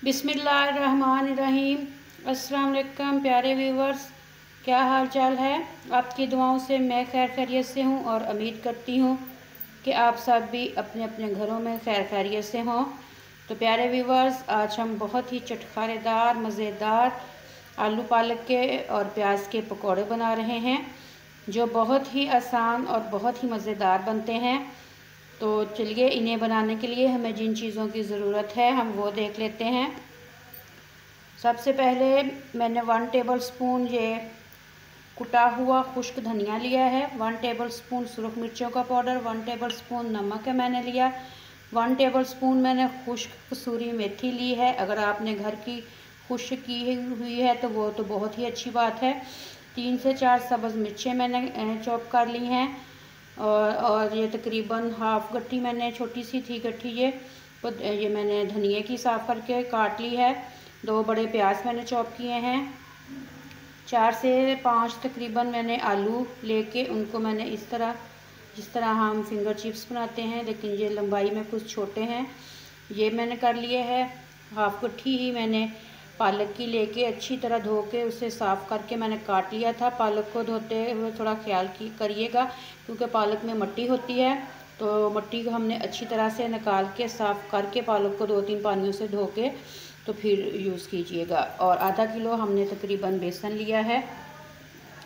बिस्मिल्लाहिर्रहमानिर्रहीम। अस्सलाम वालेकुम प्यारे व्यूवर्स, क्या हाल चाल है। आपकी दुआओं से मैं खैर खैरियत से हूँ और उम्मीद करती हूँ कि आप सब भी अपने अपने घरों में खैर खैरियत से हों। तो प्यारे व्यूवर्स, आज हम बहुत ही चटखारेदार मज़ेदार आलू पालक के और प्याज के पकौड़े बना रहे हैं, जो बहुत ही आसान और बहुत ही मज़ेदार बनते हैं। तो चलिए, इन्हें बनाने के लिए हमें जिन चीज़ों की ज़रूरत है हम वो देख लेते हैं। सबसे पहले मैंने 1 टेबल स्पून ये कुटा हुआ खुश्क धनिया लिया है, 1 टेबल स्पून सुरख मिर्चों का पाउडर, 1 टेबल स्पून नमक है मैंने लिया, 1 टेबल स्पून मैंने खुश्क कसूरी मेथी ली है। अगर आपने घर की खुश्क की हुई है तो वो तो बहुत ही अच्छी बात है। 3 से 4 सब्ज़ मिर्चें मैंने चॉप कर ली हैं और ये तकरीबन हाफ़ गट्ठी मैंने छोटी सी थी गट्ठी ये मैंने धनिए की साफ़ करके काट ली है। 2 बड़े प्याज मैंने चॉप किए हैं। 4 से 5 तकरीबन मैंने आलू लेके उनको मैंने इस तरह, जिस तरह हम फिंगर चिप्स बनाते हैं, लेकिन ये लंबाई में कुछ छोटे हैं, ये मैंने कर लिए है। हाफ़ गट्ठी ही मैंने पालक की लेके अच्छी तरह धो के उसे साफ़ करके मैंने काट लिया था। पालक को धोते हुए थोड़ा ख्याल करिएगा, क्योंकि पालक में मिट्टी होती है, तो मिट्टी को हमने अच्छी तरह से निकाल के साफ़ करके पालक को 2-3 पानियों से धो के तो फिर यूज़ कीजिएगा। और आधा किलो हमने तकरीबन बेसन लिया है।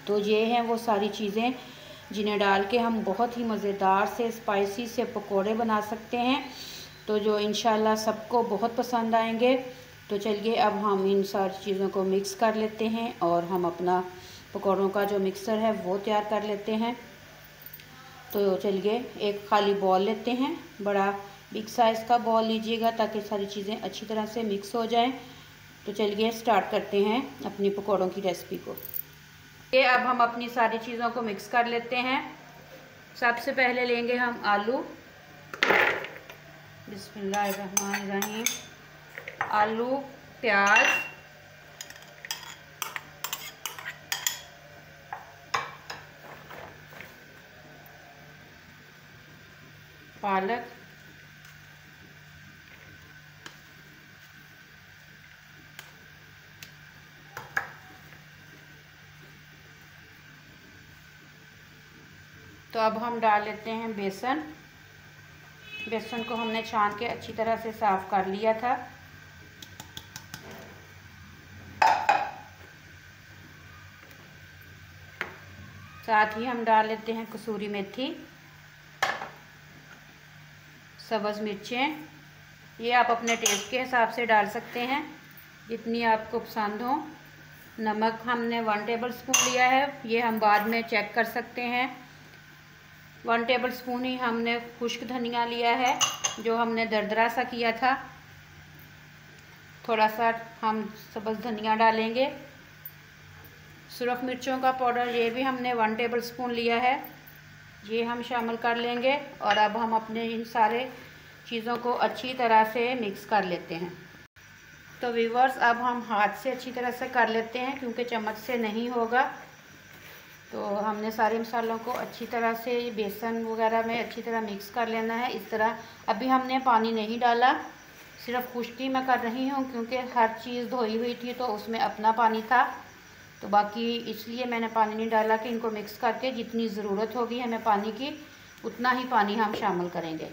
तो ये हैं वो सारी चीज़ें जिन्हें डाल के हम बहुत ही मज़ेदार से स्पाइसी से पकोड़े बना सकते हैं, तो जो इंशाल्लाह सबको बहुत पसंद आएंगे। तो चलिए, अब हम इन सारी चीज़ों को मिक्स कर लेते हैं और हम अपना पकौड़ों का जो मिक्सर है वो तैयार कर लेते हैं। तो चलिए, एक खाली बॉल लेते हैं, बड़ा बिग साइज़ का बॉल लीजिएगा ताकि सारी चीज़ें अच्छी तरह से मिक्स हो जाएं। तो चलिए स्टार्ट करते हैं अपनी पकौड़ों की रेसिपी को। ये अब हम अपनी सारी चीज़ों को मिक्स कर लेते हैं। सबसे पहले लेंगे हम आलू। बिस्मिल्लाहिर्रहमानिर्रहीम। आलू, प्याज, पालक, तो अब हम डाल लेते हैं बेसन। बेसन को हमने छान के अच्छी तरह से साफ़ कर लिया था। साथ ही हम डाल लेते हैं कसूरी मेथी, सब्ज़ मिर्चें, ये आप अपने टेस्ट के हिसाब से डाल सकते हैं जितनी आपको पसंद हो। नमक हमने 1 टेबल स्पून लिया है, ये हम बाद में चेक कर सकते हैं। 1 टेबल स्पून ही हमने खुश्क धनिया लिया है, जो हमने दरदरा सा किया था। थोड़ा सा हम सब्ज़ धनिया डालेंगे। सुरख मिर्चों का पाउडर ये भी हमने 1 टेबल स्पून लिया है, ये हम शामिल कर लेंगे। और अब हम अपने इन सारे चीज़ों को अच्छी तरह से मिक्स कर लेते हैं। तो व्यूअर्स, अब हम हाथ से अच्छी तरह से कर लेते हैं, क्योंकि चम्मच से नहीं होगा। तो हमने सारे मसालों को अच्छी तरह से बेसन वगैरह में अच्छी तरह मिक्स कर लेना है इस तरह। अभी हमने पानी नहीं डाला, सिर्फ खुश्की मैं कर रही हूँ, क्योंकि हर चीज़ धोई हुई थी तो उसमें अपना पानी था। तो बाकी इसलिए मैंने पानी नहीं डाला कि इनको मिक्स करके जितनी ज़रूरत होगी हमें पानी की, उतना ही पानी हम शामिल करेंगे।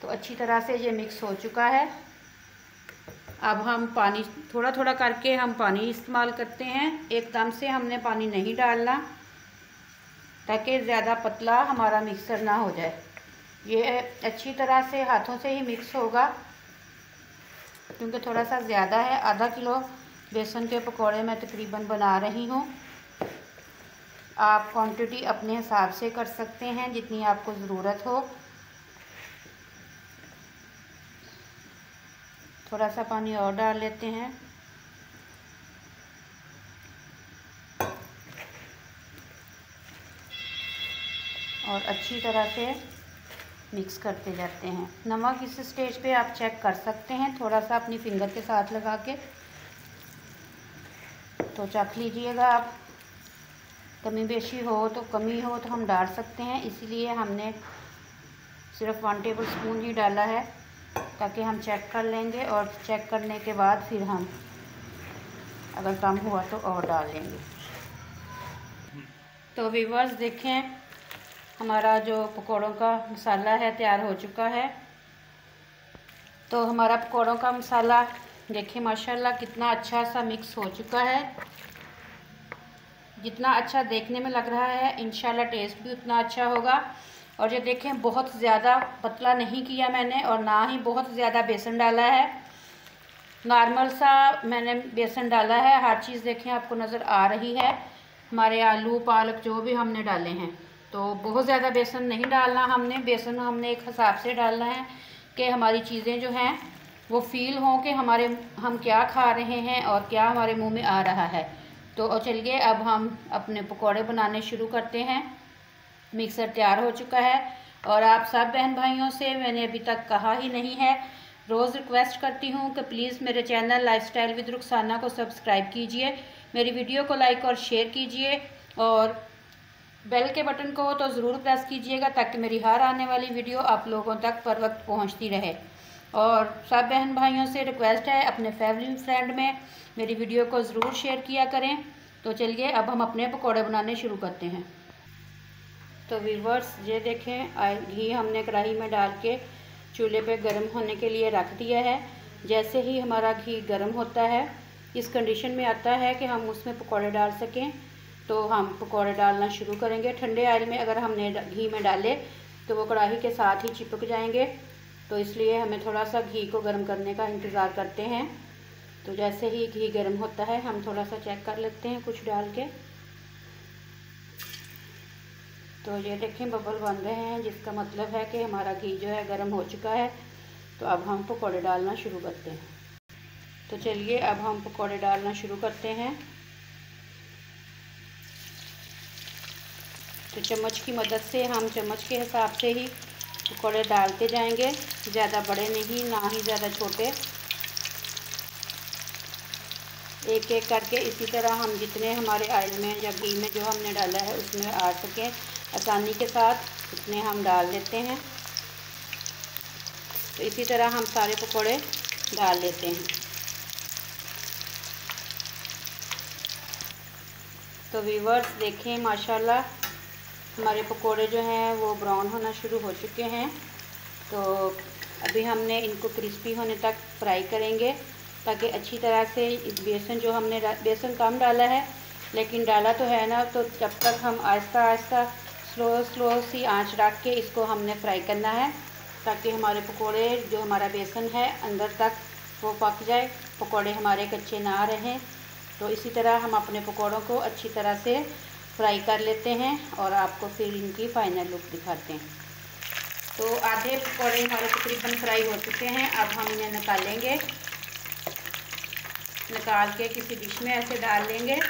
तो अच्छी तरह से ये मिक्स हो चुका है। अब हम पानी थोड़ा थोड़ा करके हम पानी इस्तेमाल करते हैं, एकदम से हमने पानी नहीं डालना, ताकि ज़्यादा पतला हमारा मिक्सर ना हो जाए। ये अच्छी तरह से हाथों से ही मिक्स होगा, क्योंकि थोड़ा सा ज़्यादा है। आधा किलो बेसन के पकौड़े मैं तकरीबन बना रही हूँ। आप क्वांटिटी अपने हिसाब से कर सकते हैं जितनी आपको ज़रूरत हो। थोड़ा सा पानी और डाल लेते हैं। और अच्छी तरह से मिक्स करते जाते हैं। नमक इस स्टेज पे आप चेक कर सकते हैं, थोड़ा सा अपनी फिंगर के साथ लगा के तो चख लीजिएगा आप। कमी बेशी हो तो कमी हो तो हम डाल सकते हैं, इसीलिए हमने सिर्फ 1 टेबल स्पून ही डाला है। ताकि हम चेक कर लेंगे और चेक करने के बाद फिर हम अगर कम हुआ तो और डाल लेंगे। तो व्यूअर्स देखें, हमारा जो पकौड़ों का मसाला है तैयार हो चुका है। तो हमारा पकौड़ों का मसाला देखिए माशाल्लाह कितना अच्छा सा मिक्स हो चुका है। जितना अच्छा देखने में लग रहा है इंशाल्लाह टेस्ट भी उतना अच्छा होगा। और ये देखें बहुत ज़्यादा पतला नहीं किया मैंने और ना ही बहुत ज़्यादा बेसन डाला है, नॉर्मल सा मैंने बेसन डाला है। हर चीज़ देखें आपको नज़र आ रही है, हमारे आलू पालक जो भी हमने डाले हैं। तो बहुत ज़्यादा बेसन नहीं डालना हमने, बेसन हमने एक हिसाब से डालना है कि हमारी चीज़ें जो हैं वो फील हों कि हम क्या खा रहे हैं और क्या हमारे मुंह में आ रहा है। तो चलिए अब हम अपने पकौड़े बनाने शुरू करते हैं। मिक्सर तैयार हो चुका है और आप सब बहन भाइयों से मैंने अभी तक कहा ही नहीं है, रोज़ रिक्वेस्ट करती हूँ कि प्लीज़ मेरे चैनल लाइफस्टाइल विद रुखसाना को सब्सक्राइब कीजिए, मेरी वीडियो को लाइक और शेयर कीजिए और बेल के बटन को तो ज़रूर प्रेस कीजिएगा ताकि मेरी हर आने वाली वीडियो आप लोगों तक पर वक्त पहुँचती रहे। और सब बहन भाइयों से रिक्वेस्ट है अपने फैमिली फ्रेंड में मेरी वीडियो को ज़रूर शेयर किया करें। तो चलिए अब हम अपने पकौड़े बनाने शुरू करते हैं। तो व्यूअर्स ये देखें, घी हमने कढ़ाई में डाल के चूल्हे पे गर्म होने के लिए रख दिया है। जैसे ही हमारा घी गर्म होता है, इस कंडीशन में आता है कि हम उसमें पकौड़े डाल सकें, तो हम पकौड़े डालना शुरू करेंगे। ठंडे ऑयल में अगर हमने घी में डाले तो वो कढ़ाई के साथ ही चिपक जाएंगे, तो इसलिए हमें थोड़ा सा घी को गर्म करने का इंतज़ार करते हैं। तो जैसे ही घी गर्म होता है हम थोड़ा सा चेक कर लेते हैं कुछ डाल के। तो ये देखें बबल बन रहे हैं, जिसका मतलब है कि हमारा घी जो है गर्म हो चुका है। तो अब हम पकौड़े डालना शुरू करते हैं। तो चलिए अब हम पकौड़े डालना शुरू करते हैं। तो चम्मच की मदद से हम चम्मच के हिसाब से ही पकौड़े डालते जाएंगे, ज़्यादा बड़े नहीं ना ही ज़्यादा छोटे। एक एक करके इसी तरह हम जितने हमारे ऑयल में या घी में जो हमने डाला है उसमें आ सकें आसानी के साथ, इतने हम डाल देते हैं। तो इसी तरह हम सारे पकौड़े डाल देते हैं। तो व्यूअर्स देखें माशाल्लाह हमारे पकोड़े जो हैं वो ब्राउन होना शुरू हो चुके हैं। तो अभी हमने इनको क्रिस्पी होने तक फ्राई करेंगे ताकि अच्छी तरह से बेसन जो हमने बेसन कम डाला है लेकिन डाला तो है ना, तो जब तक हम आहिस्ता आहिस्ता स्लो सी आंच रख के इसको हमने फ्राई करना है ताकि हमारे पकोड़े जो हमारा बेसन है अंदर तक वो पक जाए, पकोड़े हमारे कच्चे ना रहें। तो इसी तरह हम अपने पकोड़ों को अच्छी तरह से फ्राई कर लेते हैं और आपको फिर इनकी फ़ाइनल लुक दिखाते हैं। तो आधे पकौड़े हमारे तकरीबन फ्राई हो चुके हैं। अब हम इन्हें निकालेंगे, निकाल के किसी डिश में ऐसे डाल लेंगे।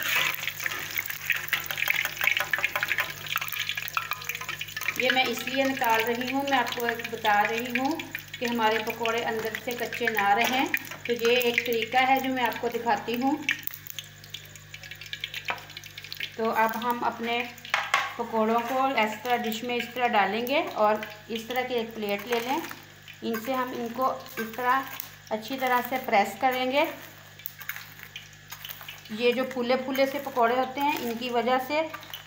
ये मैं इसलिए निकाल रही हूँ, मैं आपको बता रही हूँ कि हमारे पकौड़े अंदर से कच्चे ना रहें। तो ये एक तरीका है जो मैं आपको दिखाती हूँ। तो अब हम अपने पकोड़ों को इस तरह डिश में इस तरह डालेंगे और इस तरह की एक प्लेट ले लें। इनसे हम इनको इस तरह अच्छी तरह से प्रेस करेंगे। ये जो फूले फूले से पकोड़े होते हैं इनकी वजह से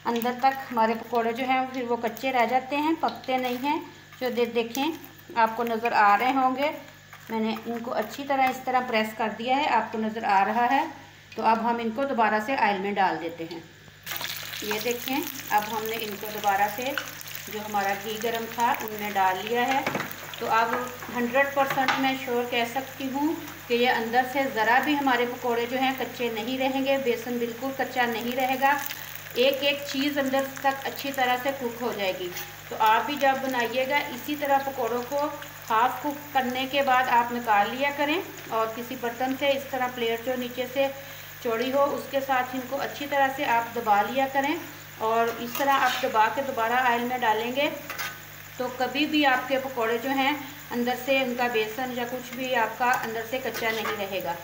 अंदर तक हमारे पकोड़े जो हैं फिर वो कच्चे रह जाते हैं, पकते नहीं हैं। जो देखें आपको नज़र आ रहे होंगे, मैंने इनको अच्छी तरह इस तरह प्रेस कर दिया है, आपको नज़र आ रहा है। तो अब हम इनको दोबारा से ऑयल में डाल देते हैं। ये देखें अब हमने इनको दोबारा से जो हमारा घी गरम था उनमें डाल लिया है। तो अब 100% मैं श्योर कह सकती हूँ कि ये अंदर से ज़रा भी हमारे पकोड़े जो हैं कच्चे नहीं रहेंगे, बेसन बिल्कुल कच्चा नहीं रहेगा, एक एक चीज़ अंदर तक अच्छी तरह से कुक हो जाएगी। तो आप भी जब बनाइएगा इसी तरह पकोड़ों को हाफ कुक करने के बाद आप निकाल लिया करें और किसी बर्तन से इस तरह प्लेट जो नीचे से चौड़ी हो उसके साथ इनको अच्छी तरह से आप दबा लिया करें। और इस तरह आप दबा के दोबारा ऑयल में डालेंगे तो कभी भी आपके पकोड़े जो हैं अंदर से उनका बेसन या कुछ भी आपका अंदर से कच्चा नहीं रहेगा।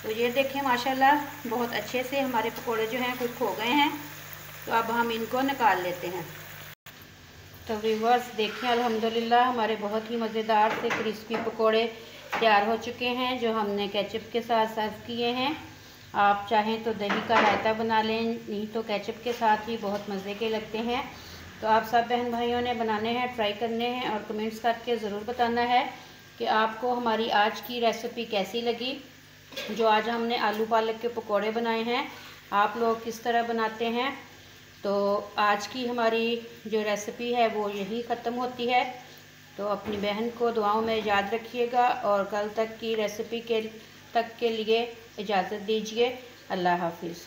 तो ये देखें माशाल्लाह बहुत अच्छे से हमारे पकोड़े जो हैं कुक हो गए हैं। तो अब हम इनको निकाल लेते हैं। तो व्यूअर्स देखिए अल्हम्दुलिल्लाह हमारे बहुत ही मज़ेदार से क्रिस्पी पकोड़े तैयार हो चुके हैं, जो हमने केचप के साथ सर्व किए हैं। आप चाहें तो दही का रायता बना लें, नहीं तो केचप के साथ ही बहुत मज़े के लगते हैं। तो आप सब बहन भाइयों ने बनाने हैं, ट्राई करने हैं और कमेंट्स करके ज़रूर बताना है कि आपको हमारी आज की रेसिपी कैसी लगी। जो आज हमने आलू पालक के पकोड़े बनाए हैं, आप लोग किस तरह बनाते हैं। तो आज की हमारी जो रेसिपी है वो यही ख़त्म होती है। तो अपनी बहन को दुआओं में याद रखिएगा और कल तक की रेसिपी के लिए इजाज़त दीजिए। अल्लाह हाफिज़।